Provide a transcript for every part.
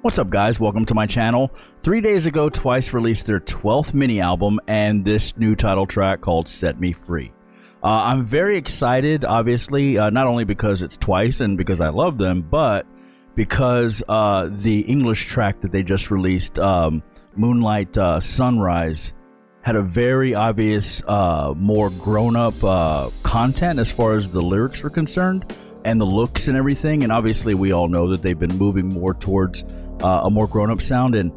What's up, guys? Welcome to my channel. 3 days ago, Twice released their 12th mini album and this new title track called Set Me Free. I'm very excited, obviously, not only because it's Twice and because I love them, but because the English track that they just released, Moonlight Sunrise, had a very obvious, more grown-up content as far as the lyrics were concerned and the looks and everything. And obviously, we all know that they've been moving more towards a more grown-up sound, and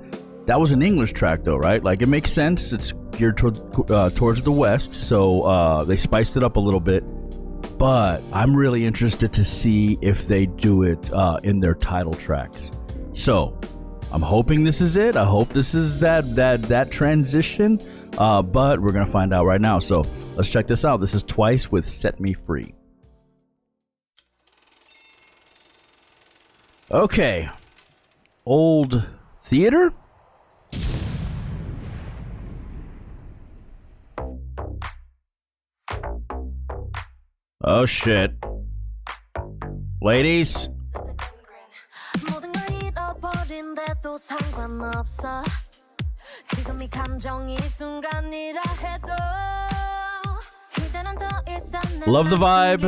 that was an English track though, right? Like, it makes sense. It's geared towards the West, so they spiced it up a little bit. But I'm really interested to see if they do it in their title tracks. So I'm hoping this is it. I hope this is that transition. But we're gonna find out right now. So let's check this out. This is Twice with Set Me Free. Okay. Old theater? Oh shit. Ladies. Love the vibe.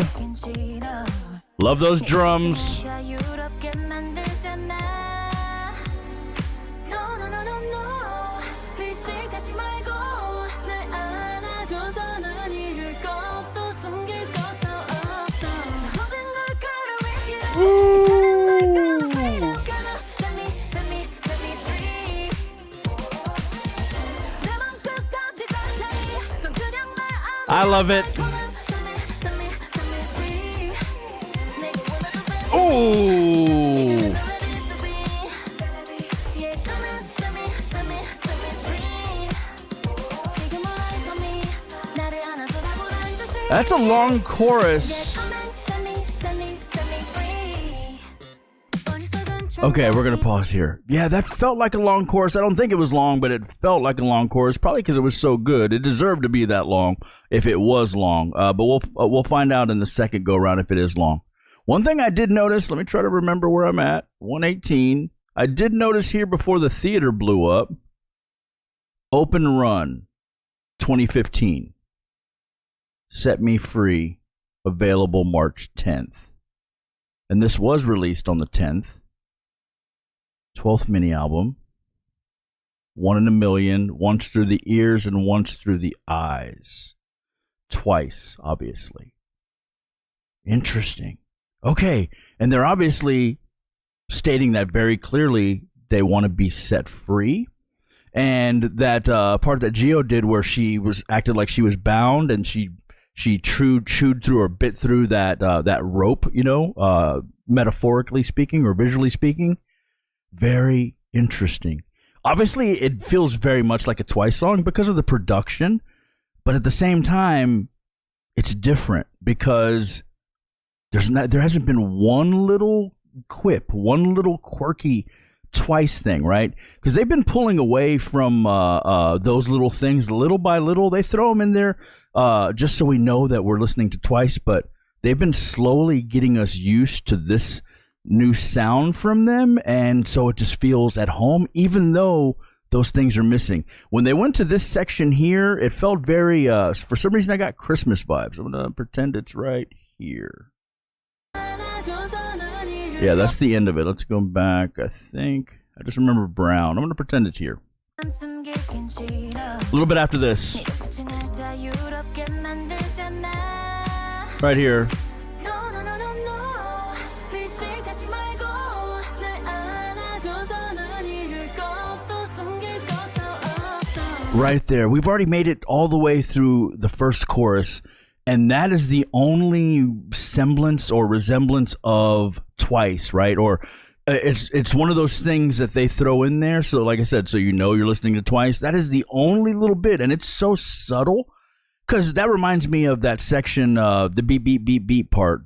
Love those drums. I love it. Ooh. That's a long chorus. Okay, we're gonna pause here. Yeah, that felt like a long chorus. I don't think it was long, but it felt like a long chorus, probably because it was so good. It deserved to be that long if it was long. But we'll find out in the second go around if it is long. One thing I did notice, let me try to remember where I'm at. 118. I did notice here before the theater blew up. Open Run, 2015. Set Me Free, available March 10th. And this was released on the 10th. 12th mini album. One in a Million, once through the ears and once through the eyes. Twice, obviously. Interesting. Okay, and they're obviously stating that very clearly they want to be set free. And that part that Gio did where she was acted like she was bound and she chewed through or bit through that rope, you know, metaphorically speaking or visually speaking. Very interesting. Obviously, it feels very much like a Twice song because of the production, but at the same time, it's different because there hasn't been one little quip, one little quirky Twice thing, right? Because they've been pulling away from those little things little by little. They throw them in there just so we know that we're listening to Twice, but they've been slowly getting us used to this new sound from them, and so it just feels at home, even though those things are missing. When they went to this section here, it felt very, for some reason I got Christmas vibes. I'm gonna pretend it's right here. Yeah, that's the end of it. Let's go back. I think I just remember Brown. I'm gonna pretend it's here. A little bit after this. Right here. Right there. We've already made it all the way through the first chorus, and that is the only semblance or resemblance of Twice, right? Or it's one of those things that they throw in there. So like I said, so you know you're listening to Twice. That is the only little bit, and it's so subtle because that reminds me of that section, the beep, beep, beep, beep part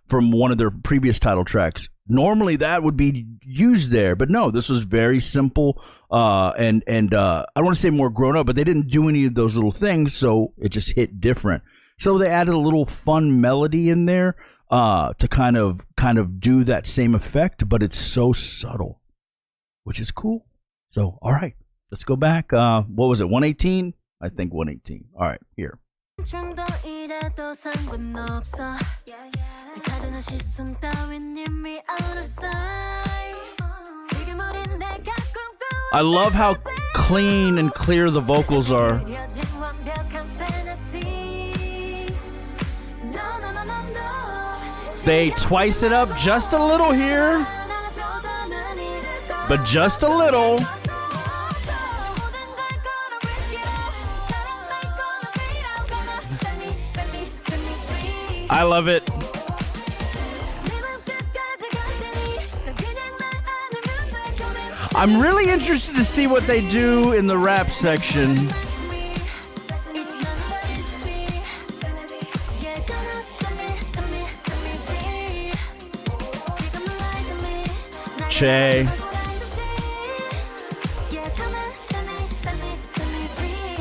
from one of their previous title tracks. Normally that would be used there, but no, this was very simple and I don't want to say more grown up, but they didn't do any of those little things, so it just hit different. So they added a little fun melody in there to kind of do that same effect, but it's so subtle. which is cool. So, all right, let's go back. What was it, 118? I think 118. All right, here. I love how clean and clear the vocals are. They twice it up just a little here, but just a little. I love it. I'm really interested to see what they do in the rap section. Che.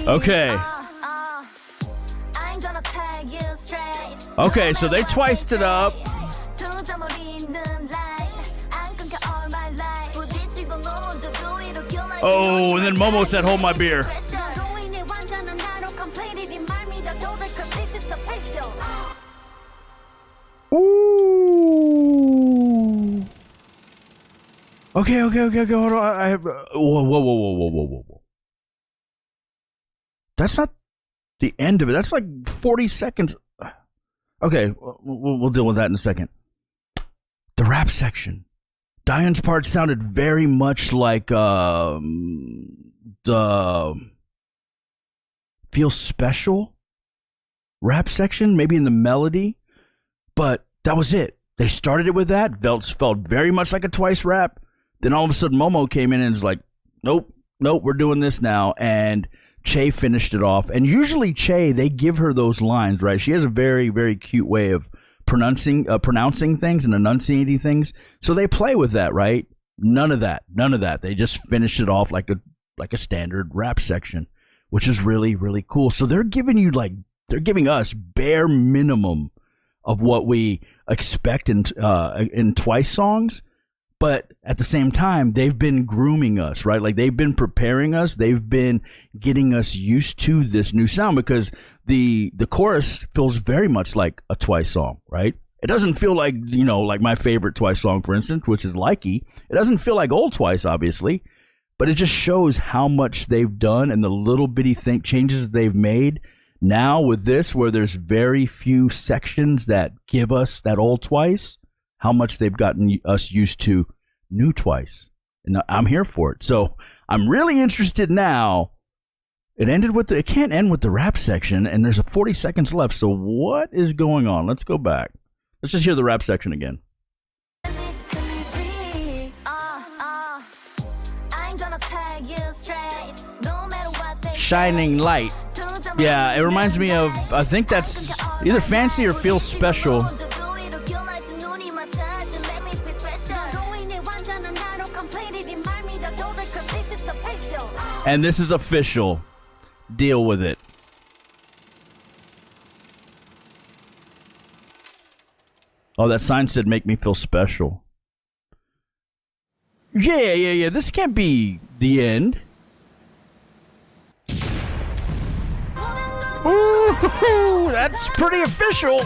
Okay. Okay, so they twiced it up. Oh, and then Momo said, "Hold my beer." Ooh. Okay. Hold on. I have. Whoa. That's not the end of it. That's like 40 seconds. Okay, we'll deal with that in a second. The rap section. Diane's part sounded very much like the Feel Special rap section, maybe in the melody, but that was it. They started it with that. Felt very much like a Twice rap. Then all of a sudden Momo came in and was like, nope, we're doing this now. And Che finished it off. And usually Che, they give her those lines, right? She has a very, very cute way of pronouncing things and enunciating things. So they play with that, right? None of that. They just finish it off like a standard rap section, which is really, really cool. So they're giving us bare minimum of what we expect in Twice songs. But at the same time, they've been grooming us, right? Like they've been preparing us. They've been getting us used to this new sound because the chorus feels very much like a Twice song, right? It doesn't feel like, like my favorite Twice song, for instance, which is Likey. It doesn't feel like old Twice, obviously, but it just shows how much they've done and the little bitty changes they've made. Now with this, where there's very few sections that give us that old Twice, how much they've gotten us used to new Twice. And I'm here for it. So I'm really interested now. It can't end with the rap section, and there's 40 seconds left. So what is going on? Let's go back. Let's just hear the rap section again. Shining light. Yeah, it reminds me of, I think that's either Fancy or Feel Special. And this is official. Deal with it. Oh, that sign said make me feel special. Yeah. This can't be the end. Ooh, that's pretty official.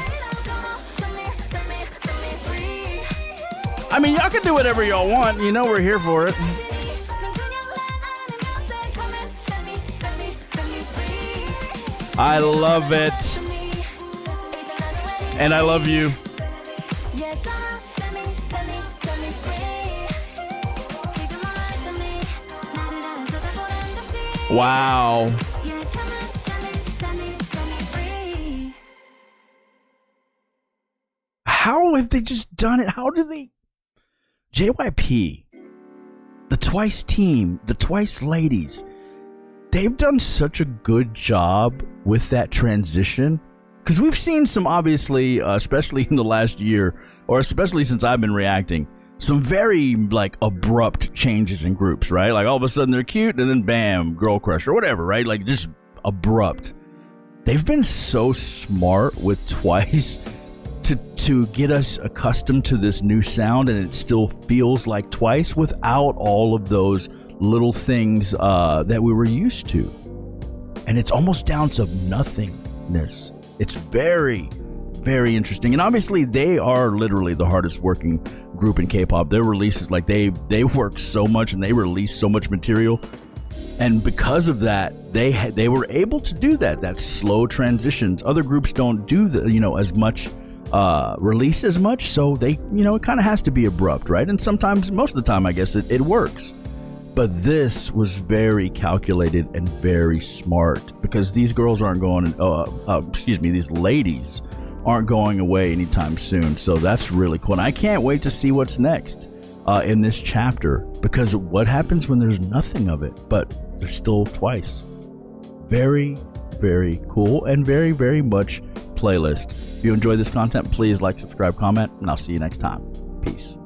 I mean, y'all can do whatever y'all want. You know we're here for it. I love it. And I love you. Wow. How have they just done it? How do they? JYP, the Twice team, the Twice ladies, they've done such a good job with that transition. Because we've seen some, obviously, especially in the last year, or especially since I've been reacting, some very, abrupt changes in groups, right? Like, all of a sudden they're cute, and then bam, girl crush, or whatever, right? Like, just abrupt. They've been so smart with Twice to to get us accustomed to this new sound, and it still feels like Twice without all of those little things that we were used to. And it's almost down to nothingness. It's very, very interesting. And obviously they are literally the hardest working group in K-pop. Their releases, like they work so much and they release so much material. And because of that, they were able to do that slow transitions. Other groups don't do as much release as much, so they, it kind of has to be abrupt, right? And sometimes, most of the time, I guess it works. But this was very calculated and very smart, because these girls aren't going, these ladies aren't going away anytime soon. So that's really cool. And I can't wait to see what's next in this chapter, because what happens when there's nothing of it, but there's still Twice. Very, very cool, and very, very much playlist. If you enjoy this content, please like, subscribe, comment, and I'll see you next time. Peace.